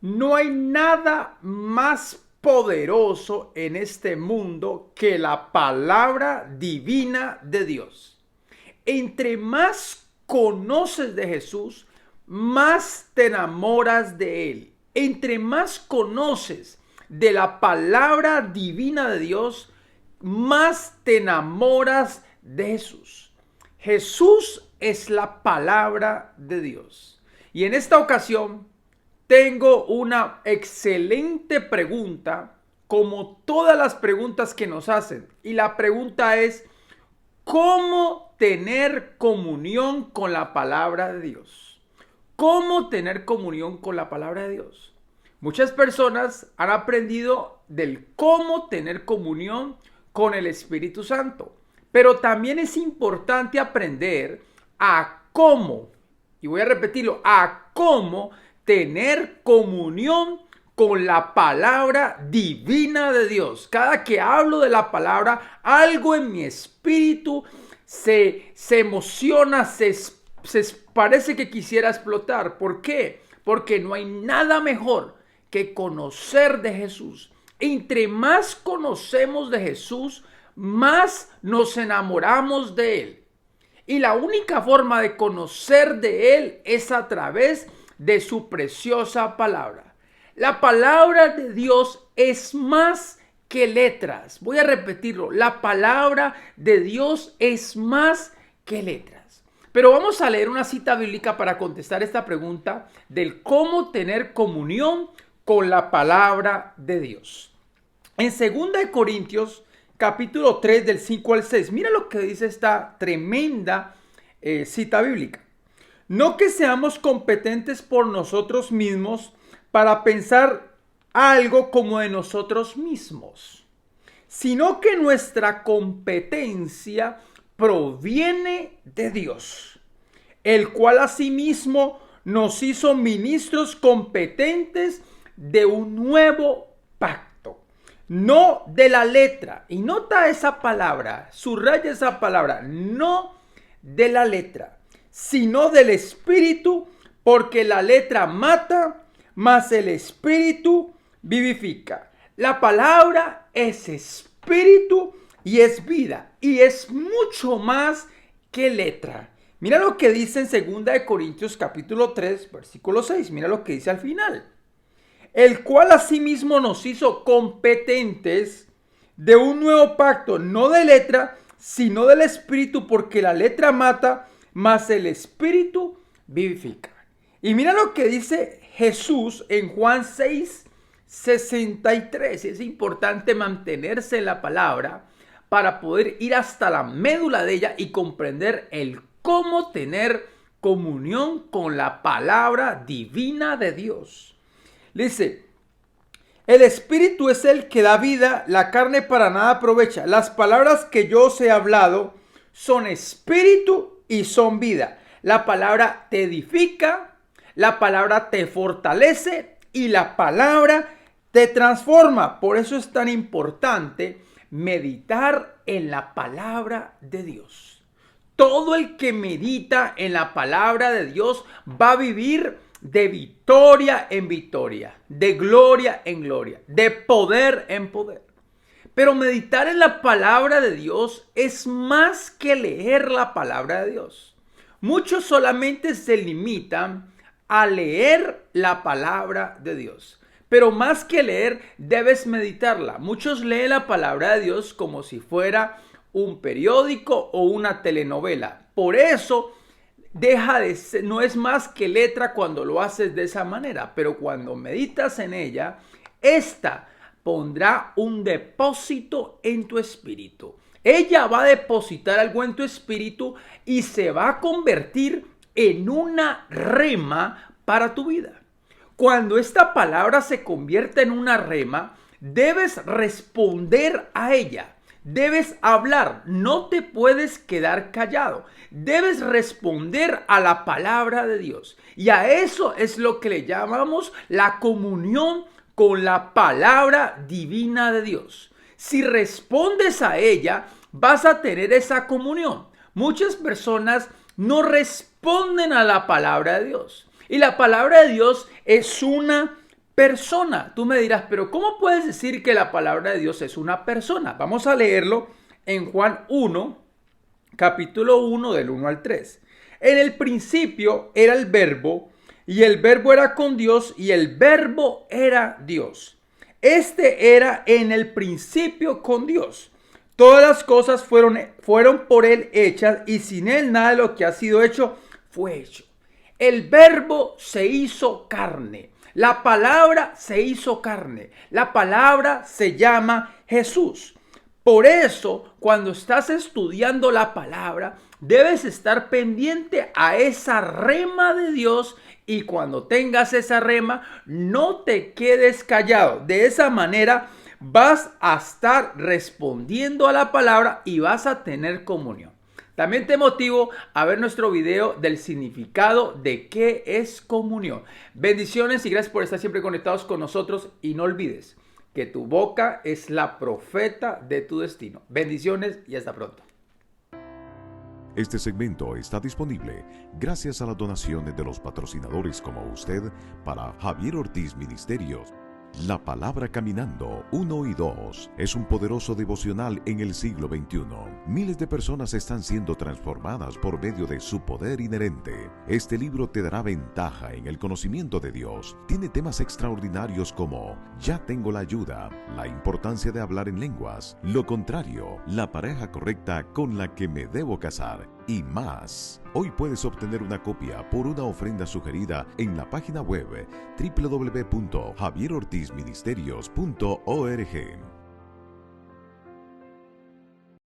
No hay nada más poderoso en este mundo que la palabra divina de Dios. Entre más conoces de Jesús, más te enamoras de Él. Entre más conoces de la palabra divina de Dios, más te enamoras de Jesús. Jesús es la palabra de Dios. Y en esta ocasión tengo una excelente pregunta, como todas las preguntas que nos hacen. Y la pregunta es, ¿cómo tener comunión con la palabra de Dios? ¿Cómo tener comunión con la palabra de Dios? Muchas personas han aprendido del cómo tener comunión con el Espíritu Santo. Pero también es importante aprender a cómo, y voy a repetirlo, a cómo tener comunión con la palabra divina de Dios. Cada que hablo de la palabra, algo en mi espíritu se emociona, parece que quisiera explotar. ¿Por qué? Porque no hay nada mejor que conocer de Jesús. Entre más conocemos de Jesús, más nos enamoramos de Él. Y la única forma de conocer de Él es a través de su preciosa palabra. La palabra de Dios es más que letras. Voy a repetirlo. La palabra de Dios es más que letras. Pero vamos a leer una cita bíblica para contestar esta pregunta del cómo tener comunión con la palabra de Dios. En 2 Corintios capítulo 3 del 5 al 6, mira lo que dice esta tremenda cita bíblica. No que seamos competentes por nosotros mismos para pensar algo como de nosotros mismos, sino que nuestra competencia proviene de Dios, el cual asimismo nos hizo ministros competentes de un nuevo pacto, no de la letra. Y nota esa palabra, subraya esa palabra, no de la letra, sino del espíritu, porque la letra mata, mas el espíritu vivifica. La palabra es espíritu y es vida, y es mucho más que letra. Mira lo que dice en 2 Corintios capítulo 3, versículo 6. Mira lo que dice al final. El cual asimismo nos hizo competentes de un nuevo pacto, no de letra, sino del espíritu, porque la letra mata, mas el espíritu vivifica. Y mira lo que dice Jesús en Juan 6:63. Es importante mantenerse en la palabra para poder ir hasta la médula de ella y comprender el cómo tener comunión con la palabra divina de Dios. Dice, el espíritu es el que da vida, la carne para nada aprovecha. Las palabras que yo os he hablado son espíritu y son vida. La palabra te edifica, la palabra te fortalece y la palabra te transforma. Por eso es tan importante meditar en la palabra de Dios. Todo el que medita en la palabra de Dios va a vivir de victoria en victoria, de gloria en gloria, de poder en poder. Pero meditar en la palabra de Dios es más que leer la palabra de Dios. Muchos solamente se limitan a leer la palabra de Dios. Pero más que leer, debes meditarla. Muchos leen la palabra de Dios como si fuera un periódico o una telenovela. Por eso deja de ser, no es más que letra cuando lo haces de esa manera, pero cuando meditas en ella, esta pondrá un depósito en tu espíritu. Ella va a depositar algo en tu espíritu y se va a convertir en una rema para tu vida. Cuando esta palabra se convierte en una rema, debes responder a ella. Debes hablar, no te puedes quedar callado. Debes responder a la palabra de Dios. Y a eso es lo que le llamamos la comunión con la palabra divina de Dios. Si respondes a ella, vas a tener esa comunión. Muchas personas no responden a la palabra de Dios. Y la palabra de Dios es una persona. Tú me dirás, pero ¿cómo puedes decir que la palabra de Dios es una persona? Vamos a leerlo en Juan 1, capítulo 1, del 1 al 3. En el principio era el verbo, y el verbo era con Dios, y el verbo era Dios. Este era en el principio con Dios. Todas las cosas fueron por él hechas, y sin él nada de lo que ha sido hecho fue hecho. El verbo se hizo carne. La palabra se hizo carne. La palabra se llama Jesús. Por eso, cuando estás estudiando la palabra, debes estar pendiente a esa rema de Dios, y cuando tengas esa rema, no te quedes callado. De esa manera vas a estar respondiendo a la palabra y vas a tener comunión. También te motivo a ver nuestro video del significado de qué es comunión. Bendiciones y gracias por estar siempre conectados con nosotros, y no olvides que tu boca es la profeta de tu destino. Bendiciones y hasta pronto. Este segmento está disponible gracias a las donaciones de los patrocinadores como usted para Javier Ortiz Ministerios. La Palabra Caminando 1 y 2 es un poderoso devocional en el siglo XXI. Miles de personas están siendo transformadas por medio de su poder inherente. Este libro te dará ventaja en el conocimiento de Dios. Tiene temas extraordinarios como Ya tengo la ayuda, la importancia de hablar en lenguas, lo contrario, la pareja correcta con la que me debo casar y más. Hoy puedes obtener una copia por una ofrenda sugerida en la página web www.javierortizministerios.org.